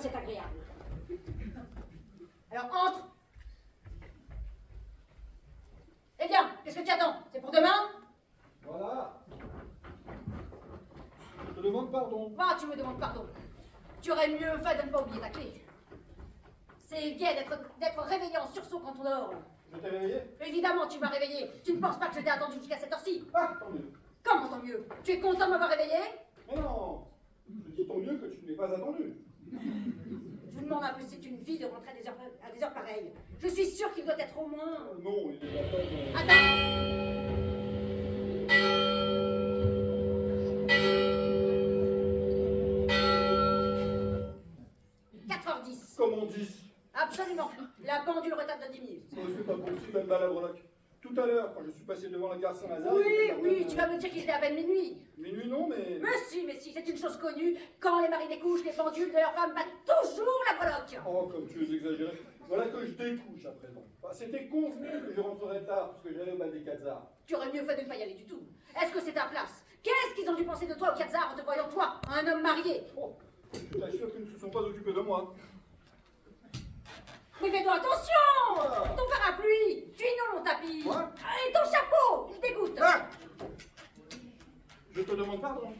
c'est agréable. Alors, entre. Eh bien, qu'est-ce que tu attends? C'est pour demain? Voilà. Je te demande pardon. Ah, tu me demandes pardon. Tu aurais mieux fait de ne pas oublier ta clé. C'est gai d'être réveillé en sursaut quand on dort. Je t'ai réveillé? Évidemment, tu m'as réveillé. Tu ne penses pas que je t'ai attendu jusqu'à cette heure-ci? Ah, tant mieux. Comment tant mieux? Tu es content de m'avoir réveillé? Mais non, je dis tant mieux que tu ne m'aies pas attendu. Je vous demande un peu si c'est une vie de rentrer à des heures pareilles. Je suis sûre qu'il doit être au moins... Non, il est pas... Attends! 4h10. Comment 10? Absolument. La pendule retarde de 10 minutes. Oh, c'est pas possible, elle balabroque. Tout à l'heure, quand je suis passé devant la gare Saint-Lazare... Oui, tu vas me dire qu'il était à peine minuit. Minuit non, mais... Mais si, c'est une chose connue. Quand les maris découchent, les pendules de leurs femmes battent toujours la breloque. Oh, comme tu es exagéré. Voilà que je découche à présent. Bah, c'était convenu que je rentrerais tard, parce que j'allais au bal des Quatzars. Tu aurais mieux fait de ne pas y aller du tout. Est-ce que c'est ta place? Qu'est-ce qu'ils ont dû penser de toi au Quatzars en te voyant toi, un homme marié? Oh, je t'assure qu'ils ne se sont pas occupés de moi. Mais fais-toi attention! Ah. Ton parapluie, tu inondes mon tapis. Quoi? Et ton chapeau, il dégoûte. Ah! Je te demande pardon.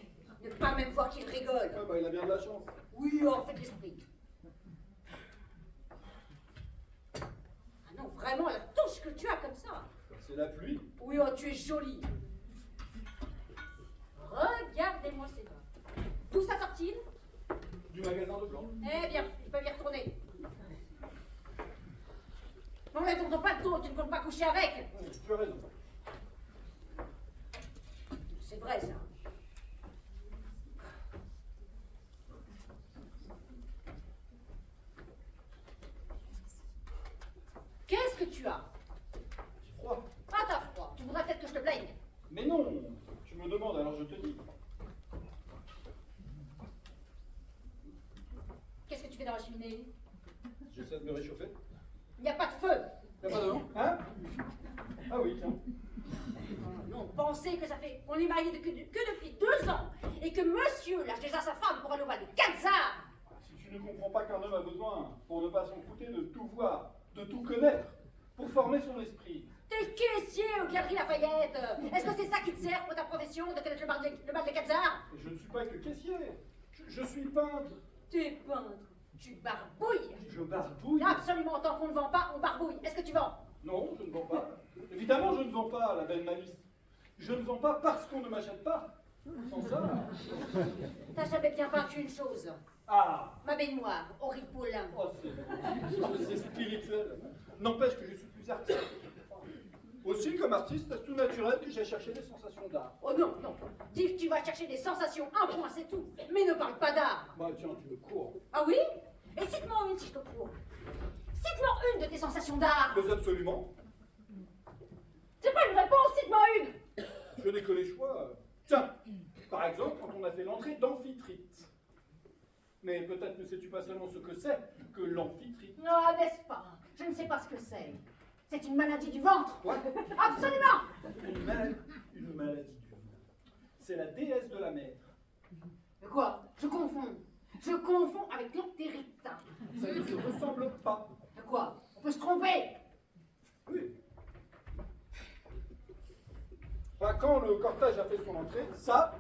Ne pas même voir qu'il rigole. Ah bah, il a bien de la chance. Oui, oh, faites l'esprit. Ah non, vraiment, la touche que tu as comme ça. C'est la pluie. Oui, oh, tu es jolie. Regardez-moi ces bras. D'où ça sort-il? Du magasin de blanc. Eh bien, ils peuvent y retourner. N'enlève donc pas le dos, tu ne comptes pas coucher avec. Tu as raison. C'est vrai, ça. Qu'est-ce que tu as? J'ai froid. Ah, t'as froid. Tu voudrais peut-être que je te plaigne. Mais non, tu me demandes, alors je te dis. Qu'est-ce que tu fais dans la cheminée? J'essaie de me réchauffer. Il n'y a pas de feu. T'as pas d'eau? Hein? Ah oui, tiens. Non, pensez que ça fait qu'on est mariés que depuis 2 ans et que monsieur lâche déjà sa femme pour aller au bal de Quatzars. Si tu ne comprends pas qu'un homme a besoin, pour ne pas s'en foutre, de tout voir, de tout connaître, pour former son esprit. T'es caissier au Galeries Lafayette. Est-ce que c'est ça qui te sert pour ta profession de connaître le bal de Quatzars? Et je ne suis pas que caissier. Je suis peintre. T'es peintre. Tu barbouilles. Je barbouille. Absolument, tant qu'on ne vend pas, on barbouille. Est-ce que tu vends? Non, je ne vends pas. Évidemment, je ne vends pas, la belle Malice. Je ne vends pas parce qu'on ne m'achète pas. Sans ça. T'as jamais bien vaincu une chose. Ah! Ma baignoire, au ripolin. Oh, c'est spirituel. N'empêche que je suis plus artiste. Aussi, comme artiste, c'est tout naturel que j'ai cherché des sensations d'art. Oh non, non. Dis que tu vas chercher des sensations, un point, c'est tout. Mais ne parle pas d'art. Bah tiens, tu me cours. Ah oui? Et cite-moi une si je te cours. Cite-moi une de tes sensations d'art. Mais absolument. C'est pas une réponse, cite-moi une. Je n'ai que les choix. Tiens, par exemple, quand on a fait l'entrée d'amphitrite. Mais peut-être ne sais-tu pas seulement ce que c'est que l'amphitrite. Non, n'est-ce pas? Je ne sais pas ce que c'est. C'est une maladie du ventre. Quoi? Absolument. Une maladie du ventre. C'est la déesse de la mer. De quoi? Je confonds. Je confonds avec l'entérite. Ça ne se ressemble pas. De quoi? On peut se tromper. Oui. Bah, quand le cortège a fait son entrée, ça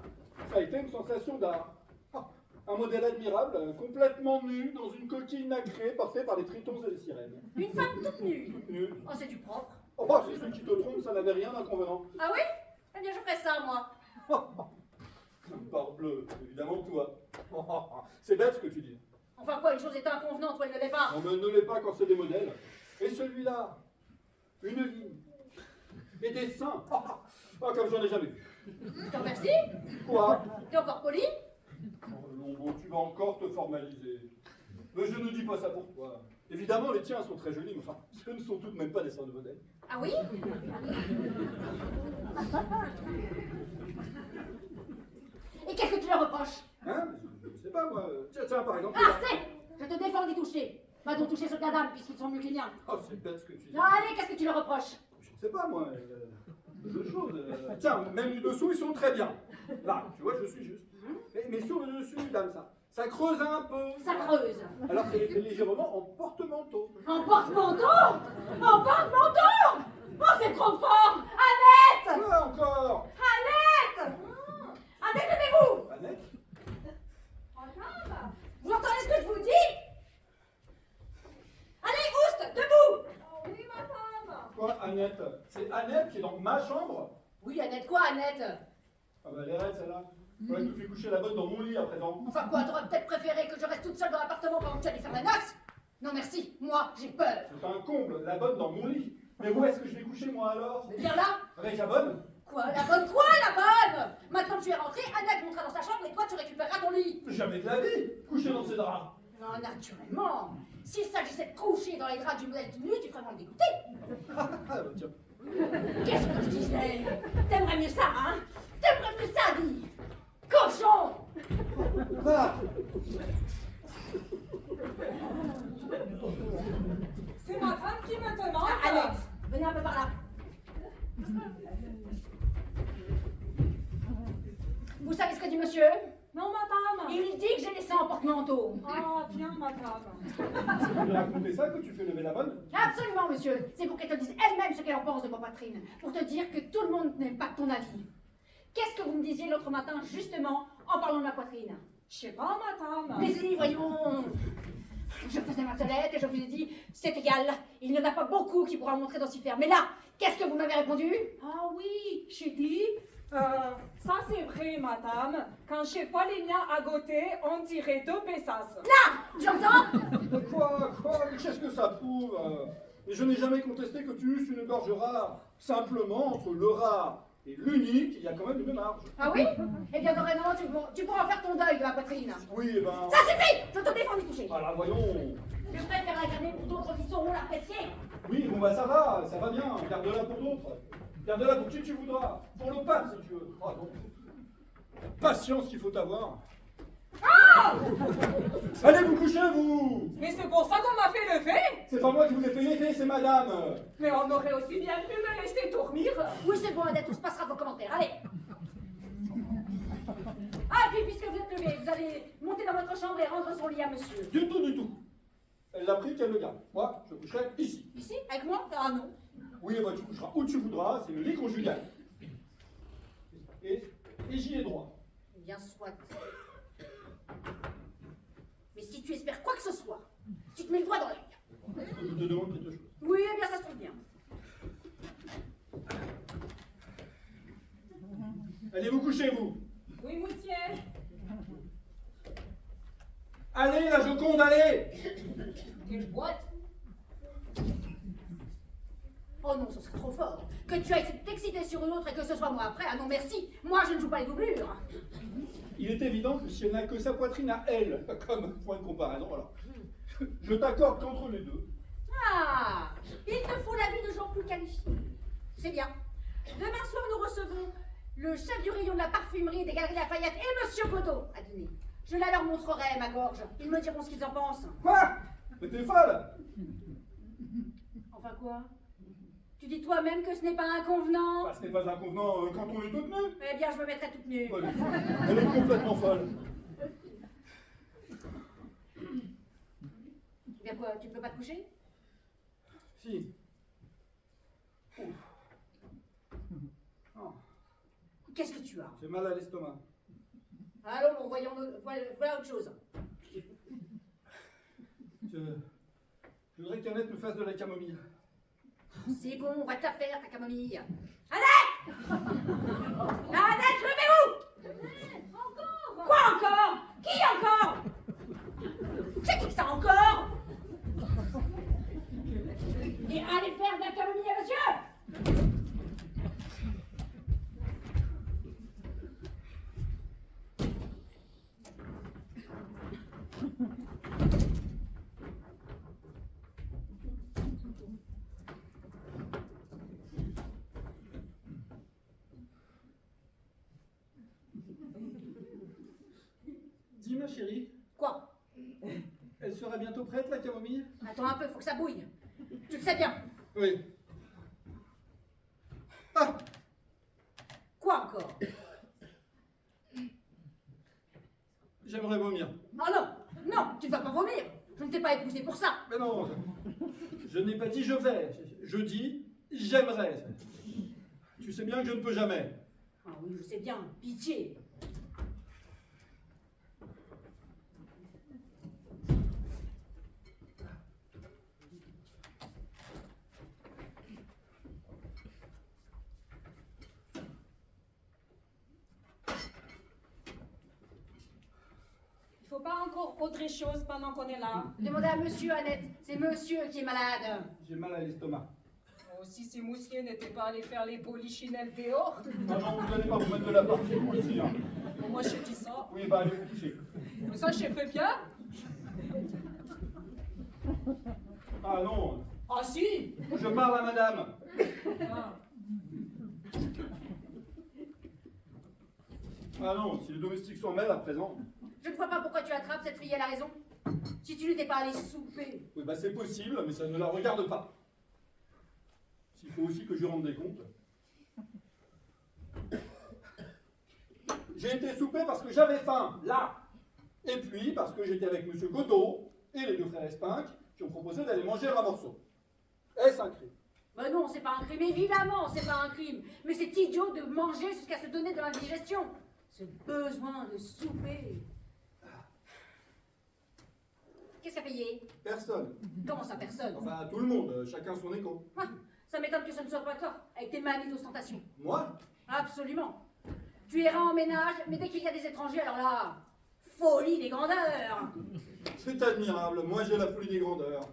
a été une sensation d'art. Ah, un modèle admirable, complètement nu, dans une coquille nacrée, portée par les tritons et les sirènes. Une femme toute nue. Toute nue. Oh, c'est du propre. Oh, bah, c'est ceux qui te trompent, ça n'avait rien d'inconvénient. Ah oui? Eh bien, je ferai ça, moi. Parbleu, évidemment toi. C'est bête ce que tu dis. Enfin quoi, une chose est inconvenante ou elle ne l'est pas. Non, mais ne l'est pas quand c'est des modèles. Et celui-là, une ligne, et des seins. Comme j'en ai jamais vu. Je te remercie. Quoi? T'es encore poli? Oh, non, bon, tu vas encore te formaliser. Mais je ne dis pas ça pour toi. Évidemment, les tiens sont très jolis, mais enfin, ce ne sont tout de même pas des seins de modèle. Ah oui? Et qu'est-ce que tu leur reproches? Hein? Je ne sais pas, moi. Tiens, par exemple... Ah, c'est! Je te défends d'y toucher. Va donc toucher sur ta dame, puisqu'ils sont mieux que les miens. Oh, c'est bête ce que tu dis. Non, allez, qu'est-ce que tu leur reproches? Je ne sais pas, moi. Deux choses. Tiens, même du dessous, ils sont très bien. Là, tu vois, je suis juste. Mais sur le dessus, dame, Ça creuse un peu. Ça creuse. Alors c'est légèrement en porte-manteau. En porte-manteau. En porte-manteau. Oh, c'est trop fort. Annette. Quoi encore? Annette. Annette, levez-vous. Annette? Vous entendez ce que je vous dis? Allez, Ouste, debout. Oui, madame. Quoi, Annette? C'est Annette qui est dans ma chambre? Oui, Annette, quoi, Annette? Ah bah elle est raide celle-là. Faudrait que tu fais coucher la bonne dans mon lit à présent. Enfin quoi, t'aurais peut-être préféré que je reste toute seule dans l'appartement pendant que tu allais faire la noce? Non merci, moi j'ai peur. C'est un comble, la bonne dans mon lit. Mais où est-ce que je vais coucher moi alors? Mais viens là. Avec la bonne? Quoi, la bonne? Quoi, la bonne? Maintenant que tu es rentré, Annette montera dans sa chambre et toi tu récupéreras ton lit. Jamais de la vie, coucher dans ses draps. Non, naturellement. S'il s'agissait de coucher dans les draps du modèle tout nu, tu ferais vraiment le dégoûter. Ah bah tiens. Qu'est-ce que je disais? T'aimerais mieux ça, hein? T'aimerais mieux ça, dis? Cochon! Ah. C'est madame qui me demande. Ah, Annette, venez un peu par là. Vous savez ce que dit monsieur? Non, madame. Il dit que j'ai laissé un porte-manteau. Ah, bien, madame. Tu peux lui raconter ça que tu fais lever la bonne? Absolument, monsieur. C'est pour qu'elle te dise elle-même ce qu'elle en pense de ma poitrine. Pour te dire que tout le monde n'aime pas ton avis. Qu'est-ce que vous me disiez l'autre matin, justement, en parlant de ma poitrine? Je sais pas, madame. Mais si, voyons. Je faisais ma toilette et je vous ai dit, c'est égal, il n'y en a pas beaucoup qui pourra montrer d'aussi faire. Mais là, qu'est-ce que vous m'avez répondu? Ah oui, j'ai dit. Ça c'est vrai, madame. Quand je vois les miens à côté, on dirait 2 pesos. Là, tu entends? Quoi? Mais qu'est-ce que ça prouve? Et je n'ai jamais contesté que tu eusses une gorge rare. Simplement, entre le rare et l'unique, il y a quand même une marge. Ah oui? Eh bien, dorénavant, tu pourras faire ton deuil de ma poitrine. Oui, eh ben... Ça suffit! Je te défends d'y toucher. Voilà, voyons. Je préfère la garder pour d'autres qui sauront l'apprécier. Oui, bon bah ça va bien. Garde-la pour d'autres. Garde-la pour qui tu voudras. Pour le pape, si tu veux. Ah, non. Patience qu'il faut avoir. Ah! Allez vous coucher, vous! Mais c'est pour ça qu'on m'a fait lever. C'est pas moi qui vous ai fait l'effet, c'est madame. Mais on aurait aussi bien pu me laisser dormir. Oui, c'est bon, Annette, tout se passera vos commentaires. Allez! Ah, et puis, puisque vous êtes levé, vous allez monter dans votre chambre et rendre son lit à monsieur. Du tout. Elle l'a pris, qu'elle le garde. Moi, je coucherai ici. Ici? Avec moi? Ah non. Oui, bah, tu coucheras où tu voudras, c'est le lit conjugal. Et j'y ai droit. Bien soit. Mais si tu espères quoi que ce soit, tu te mets le doigt dans l'œil. Je te demande quelque chose. Oui, eh bien, ça se trouve bien. Allez vous coucher, vous. Oui, monsieur. Allez, la Joconde, allez. Quelle boîte? Oh non, ce serait trop fort. Que tu ailles t'exciter sur une autre et que ce soit moi après. Ah non, merci. Moi, je ne joue pas les doublures. Il est évident que si elle n'a que sa poitrine à elle comme point de comparaison, alors je t'accorde qu'entre les deux. Ah, il te faut l'avis de gens plus qualifiés. C'est bien. Demain soir, nous recevons le chef du rayon de la parfumerie des Galeries Lafayette et Monsieur Godot à dîner. Je la leur montrerai, ma gorge. Ils me diront ce qu'ils en pensent. Quoi? Mais t'es folle? Enfin quoi? Tu dis toi-même que ce n'est pas inconvenant? Bah, ce n'est pas inconvenant quand on est toutes nues. Eh bien, je me mettrai toute nue. Ouais, elle est complètement folle. Eh bien quoi, tu ne peux pas te coucher? Si. Ouf. Oh, Qu'est-ce que tu as? j'ai mal à l'estomac. Allons, bon, voilà autre chose. Je voudrais qu'Annette me fasse de la camomille. C'est bon, on va te la faire, ta camomille. Annette! Annette, levez-vous! Encore! Quoi encore? Qui encore? C'est qui ça encore? Et allez faire de la camomille à monsieur! Dis ma chérie, Quoi? elle sera bientôt prête la camomille? Attends un peu, faut que ça bouille. Tu le sais bien. Oui. Ah! J'aimerais vomir. Ah non, non, tu ne vas pas vomir. Je ne t'ai pas épousé pour ça. Mais non, je n'ai pas dit je vais. Je dis j'aimerais. Tu sais bien que je ne peux jamais. Ah oui, je sais bien, pitié. Il faut pas encore autre chose pendant qu'on est là. Demandez à monsieur, Annette. C'est monsieur qui est malade. J'ai mal à l'estomac. Oh, si ces moussiers n'étaient pas allés faire les polichinelles dehors. Ah non, vous n'allez pas vous mettre de la partie ici. Hein. Bon, moi, je dis ça. Oui, bah allez vous coucher. Mais ça, je fais bien. Ah non, Ah si. je parle à madame. Ah. Ah non, si les domestiques s'en mêlent à présent. Je ne vois pas pourquoi tu attrapes cette fille à la raison. Si tu n'étais pas allé souper. Oui, bah c'est possible, mais ça ne la regarde pas. S'il faut aussi que je rende des comptes. J'ai été souper parce que j'avais faim, là. Et puis parce que j'étais avec M. Godot et les deux frères Espinck qui ont proposé d'aller manger un morceau. Est-ce un crime? Ben non, c'est pas un crime, évidemment, c'est pas un crime. Mais c'est idiot de manger jusqu'à se donner de l'indigestion. Ce besoin de souper. Qu'est-ce qui a payé? Personne. Comment ça, personne? Enfin, tout le monde, chacun son écho. Ah, ça m'étonne que ce ne soit pas toi, avec tes manies d'ostentation. Moi? Absolument. Tu iras en ménage, mais dès qu'il y a des étrangers, alors là, folie des grandeurs. C'est admirable, moi j'ai la folie des grandeurs.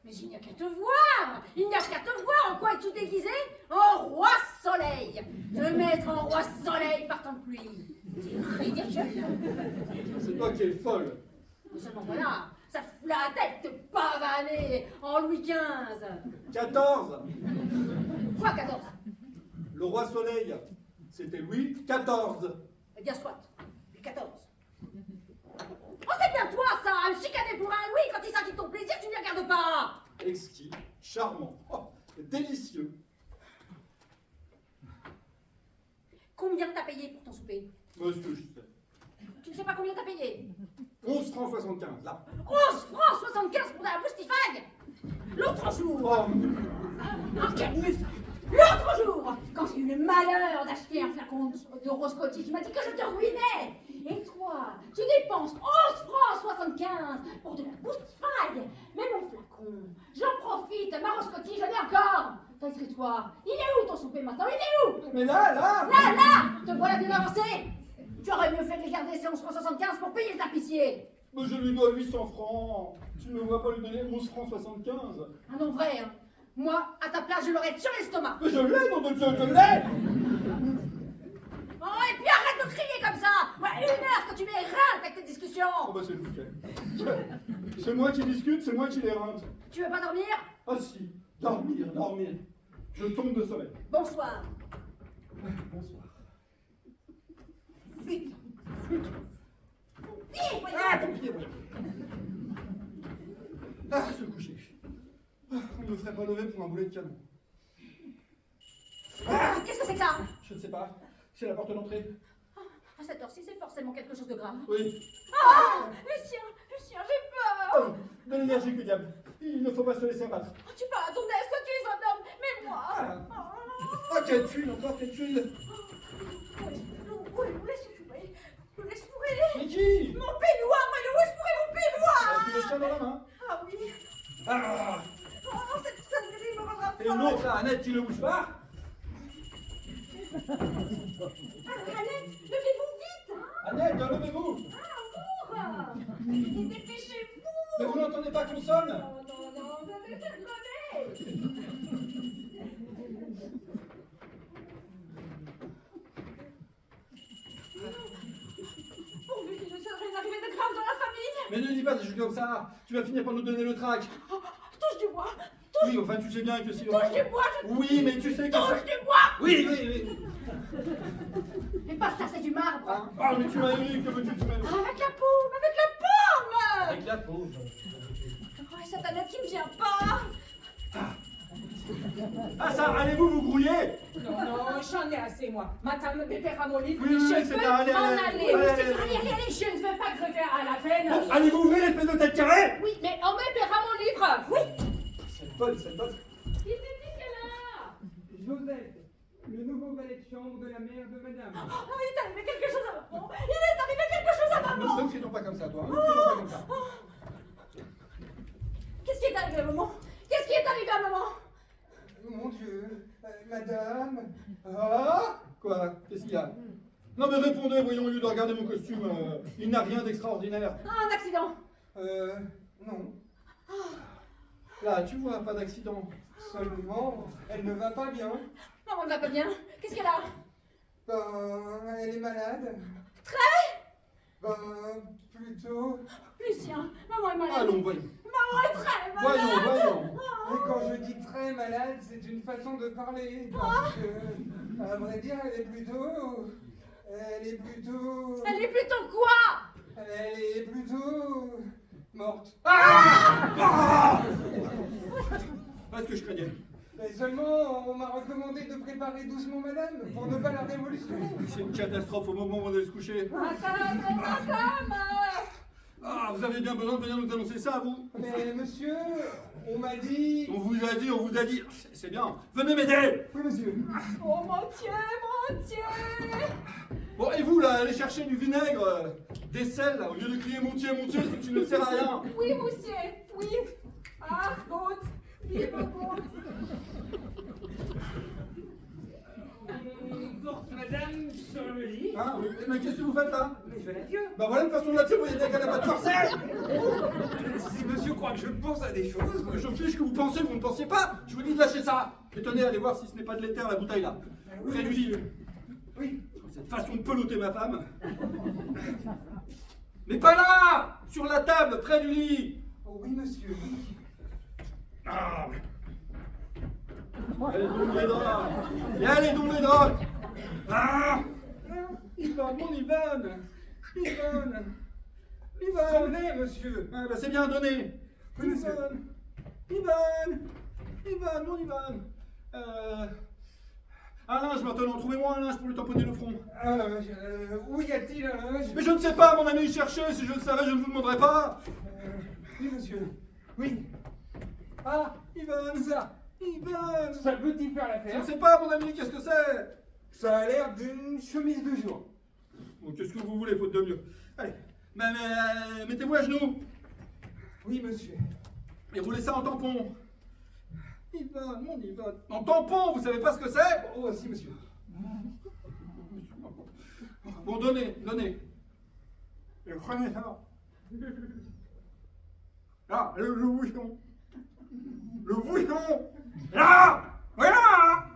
Mais il n'y a qu'à te voir. Il n'y a qu'à te voir. En quoi es-tu déguisé? En roi soleil. Te mettre en roi soleil par temps de pluie. C'est ridicule. C'est toi qui es folle. Mais seulement voilà, ça te fout la tête de pavaner en Louis XV. 14. Quoi, 14? Le roi soleil, c'était Louis XIV. Eh bien, soit. Louis XIV. Oh, c'est bien toi, ça, à me chicaner pour un Louis quand il s'agit de ton plaisir, tu n'y regardes pas. Exquis, charmant, oh, délicieux. Combien t'as payé pour ton souper? Monsieur, je sais. Tu ne sais pas combien t'as payé? 11 francs 75, là. 11 francs 75 pour la boustifagne. L'autre jour, Oh, quel mufle! L'autre jour, quand j'ai eu le malheur d'acheter un flacon de rose Coty, tu m'as dit que je te ruinais. Et toi, tu dépenses 11 francs 75 pour de la boustifagne. Mais mon flacon, j'en profite, ma rose Coty, je l'ai encore. Inscris-toi. Il est où ton souper maintenant? Il est où? mais là, là. Là, te voilà bien avancé. Tu aurais mieux fait de les garder ces 11 francs 75 pour payer le tapissier. Mais je lui dois 800 francs. Tu ne me vois pas lui donner 11 francs 75. Ah non, vrai, hein. Moi, à ta place, je l'aurais sur l'estomac. Mais je l'ai, nom de Dieu, je l'ai. Oh, et puis arrête de crier comme ça. Ouais, 1 heure que tu m'éreintes avec tes discussions. Oh bah c'est le week-end. C'est moi qui discute, c'est moi qui les rinte. Tu veux pas dormir? Ah si, dormir, dormir. Je tombe de sommeil. Bonsoir. Bonsoir. Vite. Vite, voyons. Ah, ton pied, oui. Ah, se coucher. Ah, on ne me ferait pas lever pour un boulet de canon. Ah, qu'est-ce que c'est que ça? Je ne sais pas. C'est la porte d'entrée. À cette heure-ci, c'est forcément quelque chose de grave. Oui. Ah, Lucien, j'ai peur. Oh, de l'énergie, que diable. Il ne faut pas se laisser abattre. Oh, tu parles à ton aise, toi tu es un homme, mais moi. Ah, quelle tuile, encore quelle tuile. Où laisse fourrer? Où laisse fourrer? Mais qui? Mon peignoir, moi, où est-ce fourrer mon peignoir? Tu le tiens dans la main. Ah oui. Ah. Oh, cette sonnerie me rendra Et l'autre, là, Annette, qui ne bouge pas. Annette, levez-vous vite. Annette, levez-vous. Ah, dépêchez-vous. Mais vous n'entendez pas qu'on sonne? Non, vous allez faire crever. Pourvu qu'il ne soit rien arrivé de grave dans la famille. Mais ne dis pas des choses comme ça. Tu vas finir par nous donner le trac. Oh, touche du bois. Oui, enfin, tu sais bien que si... Touche du bois, Oui, mais tu sais que... touche du bois. Oui, oui, oui. Mais pas ça, c'est du marbre. Ah, mais tu m'as aimé, que veux-tu que tu m'aimes? Avec la paume, avec la paume. Avec la pauvre. Oh, et cette Annette qui ne vient pas. Ah ça, allez-vous vous grouiller? Non, j'en ai assez, moi. Madame me paiera mon livre Oui, et je c'est peux bien, allez, m'en allez, aller. allez, Allez, je ne veux pas crever à la peine. Bon, allez-vous ouvrir l'espèce de tête carrée? Oui, mais on me paiera mon livre. Oui. Cette bonne, cette bonne. Qui c'est qui est là? Joseph, le nouveau valet de chambre de la mère de madame. Oh, il est arrivé quelque chose à maman. Il est arrivé quelque chose à maman. Ne crie donc pas comme ça, toi. Ne crie donc pas comme ça. Qu'est-ce qui est arrivé à maman? Qu'est-ce qui est arrivé à maman? Mon Dieu, madame. Ah! Quoi? Qu'est-ce qu'il y a? Non mais répondez, voyons, au lieu de regarder mon costume, il n'a rien d'extraordinaire. Ah, un accident. Non. Là, tu vois, pas d'accident. Seulement, elle ne va pas bien. Maman ne va pas bien. Qu'est-ce qu'elle a? Elle est malade. Très? Plutôt. Lucien, maman est malade. Allons, voyons. Maman est très malade. Voyons. Et quand je dis très malade, c'est une façon de parler. Parce que, à vrai dire, elle est plutôt. Elle est plutôt quoi? Elle est plutôt. Morte. Pas ce que je craignais. Mais seulement, on m'a recommandé de préparer doucement madame, pour ne pas la révolutionner. C'est une catastrophe au moment où on allait se coucher. Madame. Ah, vous avez bien besoin de venir nous annoncer ça, vous? Mais monsieur, on m'a dit... On vous a dit. C'est bien. Venez m'aider. Oui, monsieur. Oh mon Dieu. Bon, et vous, là, allez chercher du vinaigre, des sels, là, au lieu de crier mon Dieu, c'est que tu ne sers à rien. Oui, monsieur, oui. Ah, Gott, vive Gott. On porte madame sur le lit. Hein? Mais qu'est-ce que vous faites, là? Mais je vais la Dieu. Bah voilà une façon de la tuer, vous voyez bien qu'elle n'a pas de corset. Si monsieur croit que je pense à des choses... Je fiche que vous pensez, vous ne pensiez pas. Je vous dis de lâcher ça. Et tenez, allez voir si ce n'est pas de l'éther, la bouteille, là. Près du lit. Oui. Cette façon de peloter ma femme. Mais pas là! Sur la table, près du lit. Oh oui, monsieur. Ah. Allez donc les draps. Et allez donc les draps. Ah. Ivan, mon Ivan. Sonnez, monsieur. Ah, bah c'est bien donné. Oui, monsieur. Ivan, mon Ivan. Un linge maintenant, trouvez-moi un linge pour lui tamponner le front. Où y a-t-il un linge? Mais je ne sais pas, mon ami, cherchez, si je le savais, je ne vous demanderais pas. Oui, monsieur. Oui. Ah, Ivan, Ça. Ivan. Ça peut-y faire Je l'affaire. ne sais pas, mon ami, qu'est-ce que c'est? Ça a l'air d'une chemise de jour. Bon, qu'est-ce que vous voulez, faute de mieux? Allez, mettez-vous à genoux Oui, monsieur. et roulez ça en tampon. Ivan, mon Ivan. En tampon, vous savez pas ce que c'est? Oh, si, monsieur. Bon, donnez. Et prenez ça. Là, le bouchon. Le bouchon. Là. Voilà.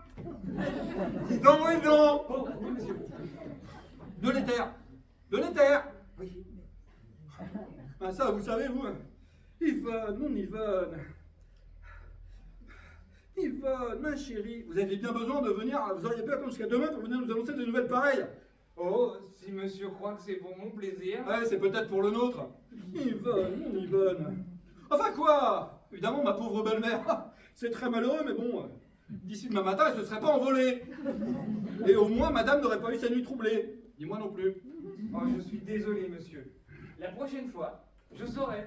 Dans. Oh, oui, monsieur. De l'éther. Oui. Ah, ça, vous savez, vous. Yvonne, mon Yvonne. Yvonne, ma chérie. Vous avez bien besoin de venir. Vous auriez pu attendre jusqu'à demain pour venir nous annoncer des nouvelles pareilles. Oh, si monsieur croit que c'est pour mon plaisir. Ouais, c'est peut-être pour le nôtre. Yvonne, mon Yvonne. Enfin quoi? Évidemment, ma pauvre belle-mère. C'est très malheureux, mais bon. D'ici demain matin, elle ne se serait pas envolée. Et au moins, madame n'aurait pas eu sa nuit troublée. Ni moi non plus. Oh, je suis désolé, monsieur. La prochaine fois, je saurai.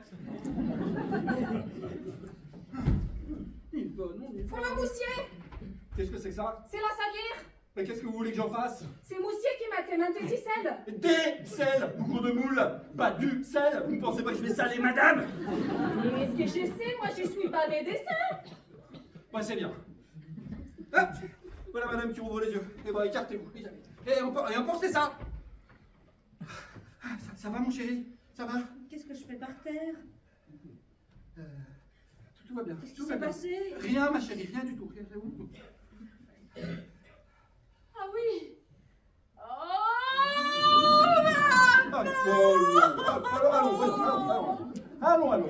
Yvonne, mon Yvonne. Foulard Moussier, Qu'est-ce que c'est que ça? c'est la salière. Mais qu'est-ce que vous voulez que j'en fasse? C'est Moussier qui m'a tenu des sel. Des sel, bougre de moule, pas du sel. Vous ne pensez pas que je vais saler madame? Mais est-ce que je sais, moi je suis pas médecin. Ouais, c'est bien. Ah, voilà madame qui rouvre les yeux. Eh ben, écartez-vous. Et emportez ça. Ça va mon chéri? Ça va? Qu'est-ce que je fais par terre? Tout va bien. Qu'est-ce qui Tout va s'est bien. passé? Rien ma chérie, rien du tout. Rien, c'est où? Ah oui. Oh, Ah, allons, voyons.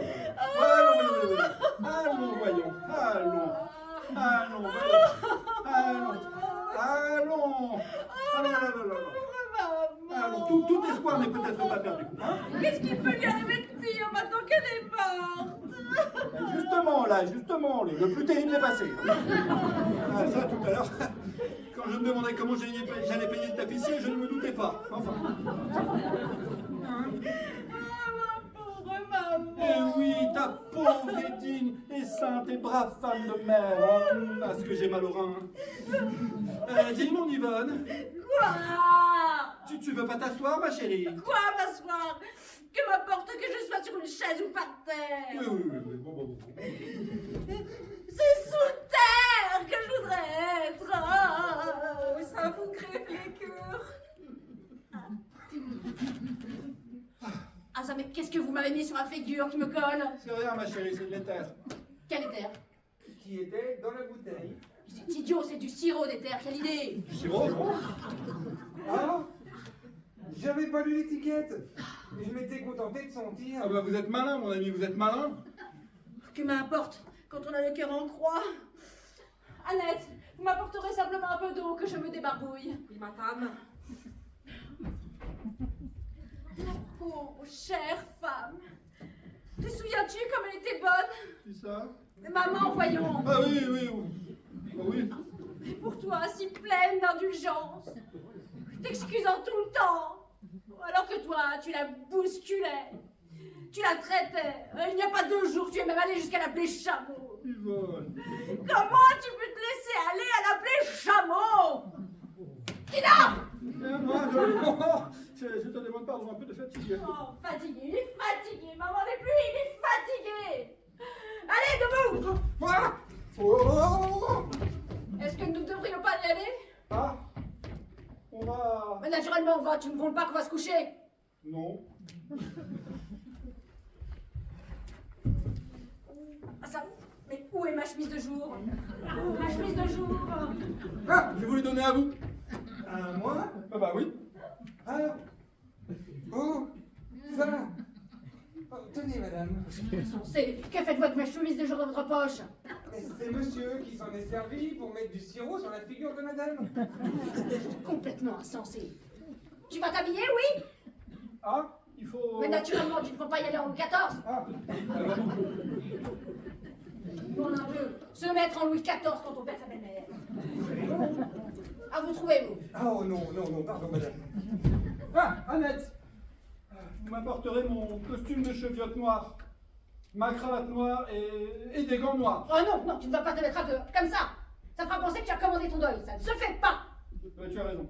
Allons, tout espoir n'est peut-être pas perdu. Hein? Qu'est-ce qui peut lui arriver de pire maintenant qu'elle est morte? Justement, voilà, justement, le plus terrible est passé. Ah, ça, tout à l'heure, quand je me demandais comment j'allais payer le tapissier, je ne me doutais pas. Enfin. Pauvre maman. Eh oui, ta pauvre et digne et sainte et brave femme de mère. Hein. Parce que j'ai mal au rein. Dis mon Yvonne, Quoi? tu veux pas t'asseoir, ma chérie? Quoi, m'asseoir? Que m'importe que je sois sur une chaise ou par terre? Oui, bon. C'est sous terre que je voudrais être. Oh, ça vous crève les cœurs. Ah ça, mais qu'est-ce que vous m'avez mis sur la figure qui me colle? C'est rien, ma chérie, c'est de l'éther. Quel éther? Qui était dans la bouteille. C'est idiot, c'est du sirop d'éther, quelle idée! Du sirop, non? Ah, j'avais pas lu l'étiquette. Je m'étais contenté de sentir. Ah bah vous êtes malin, mon ami, vous êtes malin. Que m'importe quand on a le cœur en croix? Annette, vous m'apporterez simplement un peu d'eau que je me débarbouille. Oui, madame. Oh, chère femme, te souviens-tu comme elle était bonne? C'est ça? Maman, voyons. Ah oui. Ah oui. Et pour toi, si pleine d'indulgence, t'excusant tout le temps, alors que toi, tu la bousculais, tu la traitais. Il n'y a pas 2 jours, tu es même allé jusqu'à l'appeler chameau. Yvonne. Comment tu peux te laisser aller à l'appeler chameau? Tina! Moi, je te demande pardon, un peu de fatigue. Oh, fatigué, il est fatigué, maman n'est plus, il est fatigué. Allez, debout! Quoi? Oh. Est-ce que nous ne devrions pas y aller? Ah, on va... Mais naturellement, on va, tu ne comptes pas qu'on va se coucher? Non. Ah ça, mais où est ma chemise de jour? Ma chemise de jour? Ah, je vais vous les donner à vous. À moi? Ah bah oui. Ah. Oh, ça. Oh, tenez, madame. Insensé, que faites-vous avec ma chemise de jour dans votre poche? C'est monsieur qui s'en est servi pour mettre du sirop sur la figure de madame. Complètement insensé. Tu vas t'habiller, oui? Ah, il faut... Mais naturellement, tu ne peux pas y aller en Louis XIV. Ah, alors... Bon, un peu, se mettre en Louis XIV quand on perd sa belle-mère. À vous trouver, vous. Oh non, pardon, madame. Ah, Annette, vous m'apporterez mon costume de cheviote noir, ma cravate noire et des gants noirs. Oh non, tu ne vas pas te mettre à deux, comme ça. Ça fera penser que tu as commandé ton deuil, ça ne se fait pas. Tu as raison.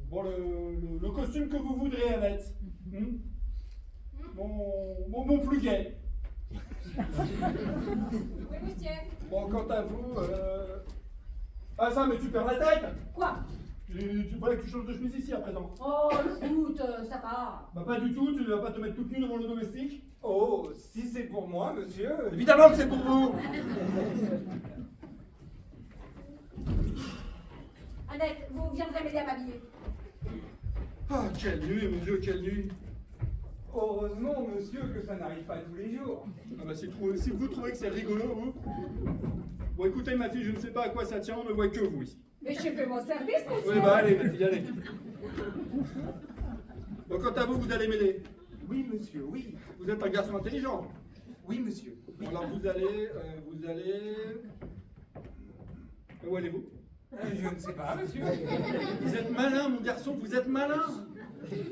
Bon, le costume que vous voudrez, Annette. Mon plus gai. Oui, monsieur. Bon, quant à vous... Ah ça, mais tu perds la tête. Quoi? Tu voudrais que tu changes de chemise ici à présent? Oh, écoute, ça va. Bah pas du tout, tu ne vas pas te mettre toute nue devant le domestique? Oh, si c'est pour moi, monsieur. Évidemment que c'est pour vous. Annette, vous viendrez m'aider à m'habiller. Ah, quelle nuit, mon Dieu, quelle nuit. Heureusement, monsieur, que ça n'arrive pas tous les jours. Ah bah si vous trouvez que c'est rigolo, vous... Bon, écoutez, ma fille, je ne sais pas à quoi ça tient, on ne voit que vous ici. Mais j'ai fait mon service, monsieur. Oui, bah allez, ma fille, allez. Bon, quant à vous, vous allez m'aider. Oui, monsieur, oui. Vous êtes un garçon intelligent. Oui, monsieur. Oui. Alors vous allez... Où allez-vous? Je ne sais pas, monsieur. Vous êtes malin, mon garçon, vous êtes malin.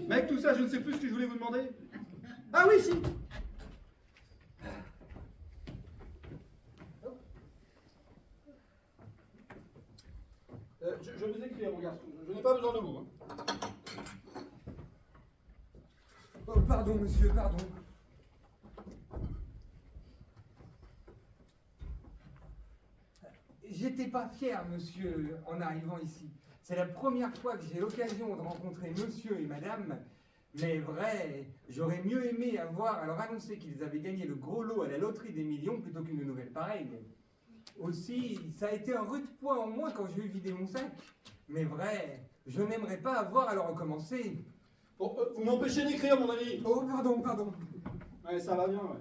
Mais avec tout ça, je ne sais plus ce que je voulais vous demander. Ah oui, si. Je vous écris, mon garçon. Je n'ai pas besoin de vous. Oh, pardon, monsieur, pardon. J'étais pas fier, monsieur, en arrivant ici. C'est la première fois que j'ai l'occasion de rencontrer monsieur et madame. Mais vrai, j'aurais mieux aimé avoir leur annoncé qu'ils avaient gagné le gros lot à la loterie des millions plutôt qu'une nouvelle pareille. Aussi, ça a été un rude poids en moins quand j'ai eu vidé mon sac. Mais vrai, je n'aimerais pas avoir à le recommencer. Bon, vous m'empêchez d'écrire, mon ami. Oh, pardon, pardon. Ouais, ça va bien, ouais.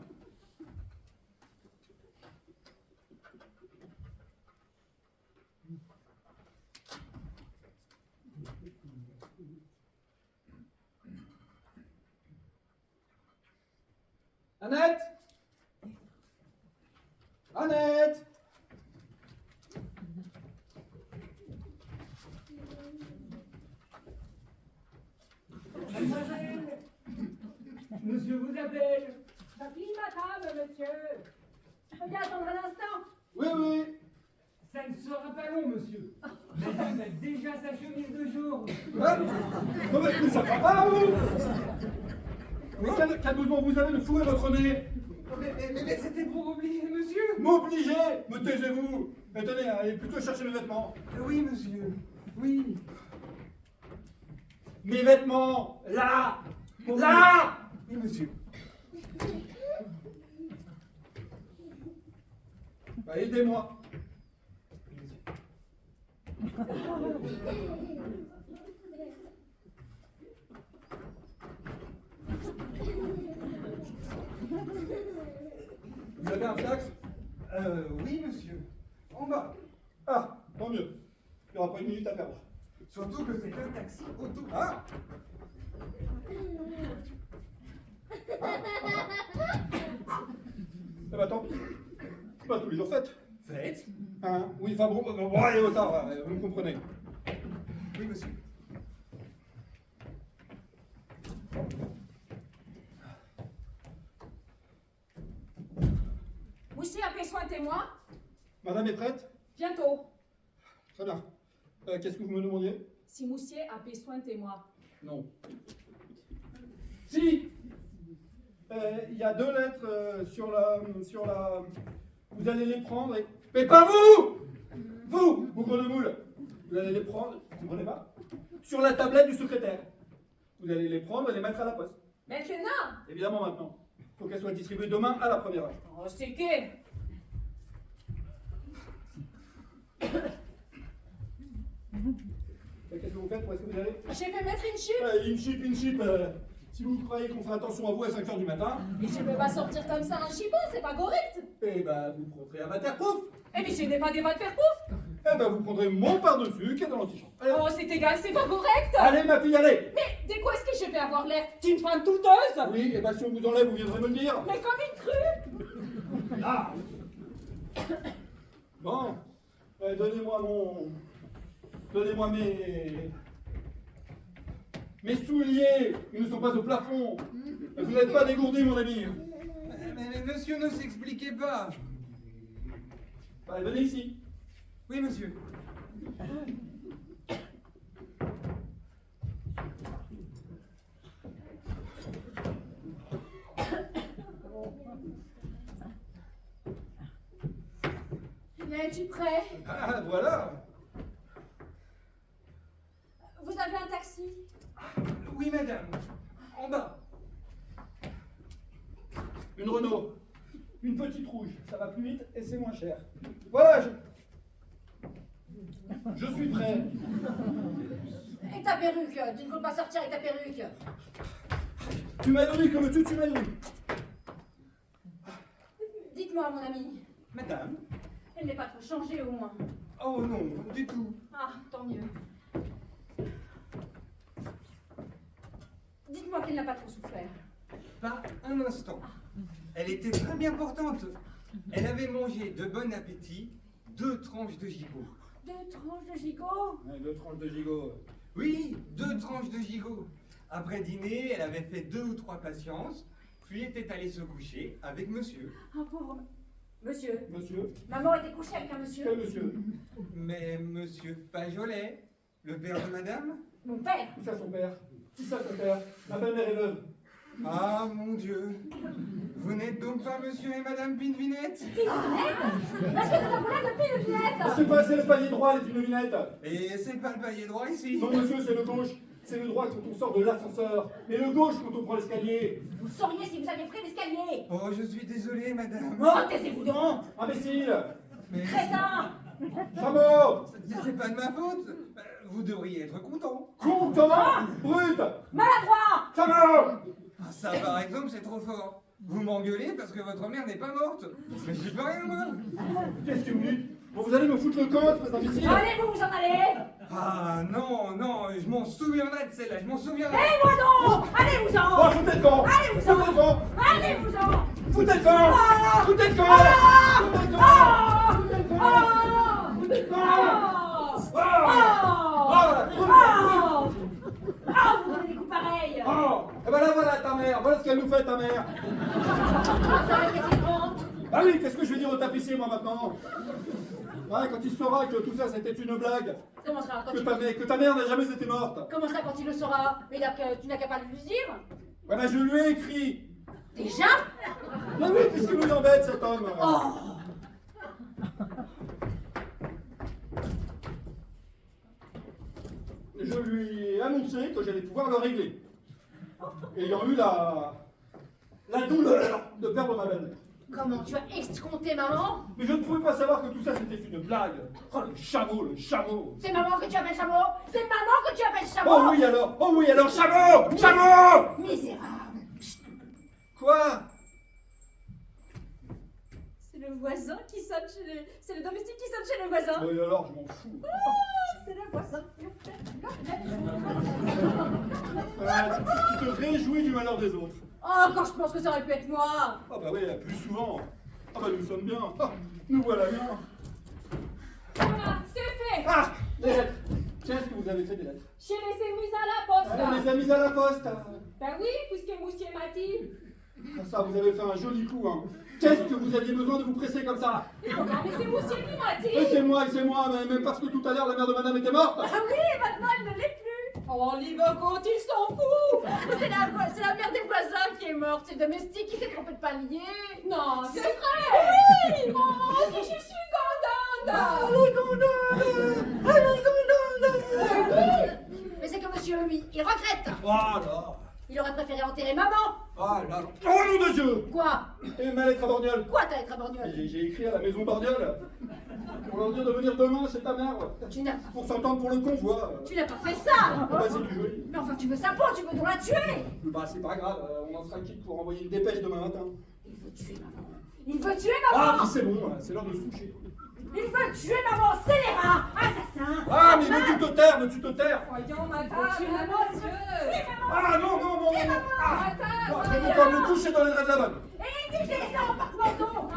Annette? Annette! Mademoiselle, monsieur vous appelle. Qui, madame, monsieur? Veuillez attendre un instant. Oui, oui. Ça ne sera pas long, monsieur. Madame a déjà sa chemise de jour. Hein? Non mais ça va pas, vous! Mais quel besoin vous avez de fouer votre nez? Mais c'était pour obliger monsieur. M'obliger! Me taisez-vous! Mais tenez, allez plutôt chercher mes vêtements. Oui, monsieur. Oui. Mes vêtements! Là! Là! Oui, monsieur. Bah, aidez-moi. Vous avez un flax? Oui, monsieur. En bas. Ah, tant mieux. Il n'y aura pas une minute à perdre. Surtout que c'est un taxi auto. Ah! Eh ben tant pis. C'est pas tous les jours faites. Faites. Hein? Oui, enfin bon, allez, autant, vous me comprenez. Oui, monsieur. Moussier a besoin de moi? Madame est prête? Bientôt. Très bien. Qu'est-ce que vous me demandiez? Si Moussier a besoin de moi. Non. Si! Il y a 2 lettres sur la... Vous allez les prendre et... Mais pas vous! Vous, bougre de moule! Vous allez les prendre, vous comprenez pas? Sur la tablette du secrétaire. Vous allez les prendre et les mettre à la poste. Maintenant? Évidemment maintenant. Il faut qu'elles soient distribuées demain à la première heure. Oh, c'est que. Qu'est-ce que vous faites? Où est-ce que vous allez? Je vais mettre une chip. Une chip. Si vous croyez qu'on fera attention à vous à 5h du matin, Mais je peux pas sortir comme ça en chipon, c'est pas correct. eh ben vous prendrez un waterproof. Eh mais je n'ai pas des bottes faire pouf. Eh ben vous prendrez mon par-dessus qui est dans l'antichambre. Allez, Oh, c'est égal, c'est pas correct. allez ma fille, allez! Mais de quoi est-ce que je vais avoir l'air d'une femme douteuse? Oui, et ben si on vous enlève, vous viendrez me le dire. Mais comme une crue. Ah! Bon, donnez-moi mes souliers, ils ne sont pas au plafond. Vous n'êtes pas dégourdi, mon ami. Mais monsieur ne s'expliquait pas. Allez, venez ici. Oui, monsieur. Bien, es-tu prêt? Ah, voilà. Vous avez un taxi? Oui, madame. En bas. Une Renault. Une petite rouge. Ça va plus vite et c'est moins cher. Voilà, je suis prêt. Et ta perruque? Tu ne peux pas sortir avec ta perruque. Tu m'as donné comme tu m'as donné. Dites-moi, mon ami, Madame. elle n'est pas trop changée au moins. Oh non, du tout. Ah, tant mieux. Dites-moi qu'elle n'a pas trop souffert. Pas un instant. Elle était très bien portante. Elle avait mangé de bon appétit 2 tranches de gigot. 2 tranches de gigot? 2 tranches de gigot. Oui, 2 tranches de gigot. Après dîner, elle avait fait 2 ou 3 patiences, puis était allée se coucher avec monsieur. Ah, pauvre... Monsieur, Monsieur? maman était couchée avec un monsieur. Quel monsieur? Mais monsieur Fajolet, le père de madame? Mon père. Qui ça son père? Qui ça son père? Ma belle-mère est veuve. Ah mon Dieu. Vous n'êtes donc pas monsieur et madame Pinvinette? Est-ce que nous avons là de Ah, Pinvinette? c'est le palier droit, les pinovinettes. Et c'est pas le palier droit ici? Non, monsieur, c'est le gauche. C'est le droit quand on sort de l'ascenseur. Et le gauche quand on prend l'escalier. Vous sauriez si vous aviez pris l'escalier. Oh, je suis désolé, madame. Oh, taisez-vous donc. Imbécile! Mais Crétin. Chameau! c'est pas de ma faute. Vous devriez être content. Content! Brute! Maladroit. Chameau! Ah, ça, par exemple, c'est trop fort. Vous m'engueulez parce que votre mère n'est pas morte. Mais j'y peux rien, moi. Qu'est-ce que vous dites? Bon, vous allez me foutre le camp, espèce d'imbécile! Allez, vous en allez. Ah, non, non, je m'en souviendrai de celle-là, je m'en souviendrai. Et moi donc. Allez-vous-en. Oh, foutez le camp! Allez-vous-en. Foutez le camp! Allez-vous-en. Foutez le camp! Ah. Foutez le camp! Ah. Foutez le camp! Ah. qu'elle nous fait, ta mère? Ah, ça, qu'est-ce qu'il prend? Ah oui, qu'est-ce que je vais dire au tapissier, moi, maintenant? Ouais, quand il saura que tout ça, c'était une blague, Comment ça, quand que ta mère n'a jamais été morte. Comment ça, quand il le saura? Mais tu n'as qu'à pas lui dire. Ouais, ben, je lui ai écrit. Déjà? Mais oui, qu'est-ce qui nous embête, cet homme? Oh! Je lui ai annoncé que j'allais pouvoir le régler. Ayant eu la douleur de perdre ma belle-mère. Comment tu as escompté maman? Mais je ne pouvais pas savoir que tout ça c'était une blague. Oh, le chameau, le chameau. C'est maman que tu appelles chameau? C'est maman que tu appelles chameau? Oh oui alors, chameau! Chameau! Misérable! Quoi? C'est le voisin qui sonne chez les... C'est le domestique qui sonne chez le voisin. Oui alors, je m'en fous. C'est le voisin. Tu te réjouis du malheur des autres. Oh, quand je pense que ça aurait pu être moi. Ah bah oui, plus souvent. Ah bah nous sommes bien. Ah, nous voilà bien. Voilà, c'est fait. Ah, des lettres. Qu'est-ce que vous avez fait des lettres? J'ai laissé mise à la poste. On les a mises à la poste. Ben oui, puisque Moussier m'a dit. Ah, ça, vous avez fait un joli coup, hein. Qu'est-ce que vous aviez besoin de vous presser comme ça? Non, mais c'est Moussier qui m'a dit. Et c'est moi, mais même parce que tout à l'heure la mère de madame était morte. Ah oui, maintenant elle ne l'est plus. Oh, Livergold, il s'en fout. C'est la mère des voisins qui est morte. C'est le domestique qui s'est trompé de palier. Non, c'est vrai. Oui. Oh, mais je suis contente. Mais c'est que monsieur, lui, il regrette. Voilà. Il aurait préféré enterrer maman. Ah là là. Oh nom de Dieu. Quoi? Et ma lettre à Borgnole. Quoi ta lettre à Borgnole? J'ai écrit à la maison Borgnole pour leur dire de venir demain chez ta mère. Tu n'as Pour s'entendre pour le convoi. pas fait ça. Ah bah c'est du joli. Mais enfin, tu veux sa peau, tu veux donc la tuer. Bah c'est pas grave, on en sera quitte pour envoyer une dépêche demain matin. Il veut tuer maman. Il veut tuer Ah maman. puis c'est bon, c'est l'heure de se coucher. Il veut tuer maman. Scélérat, assassin. Ah mais veux-tu te taire, veux-tu te taire? Voyons, madame, monsieur. Ah non. Ah, Madame. je vais pas me coucher dans les draps de la bonne. Et négligez ça en porte-manteau.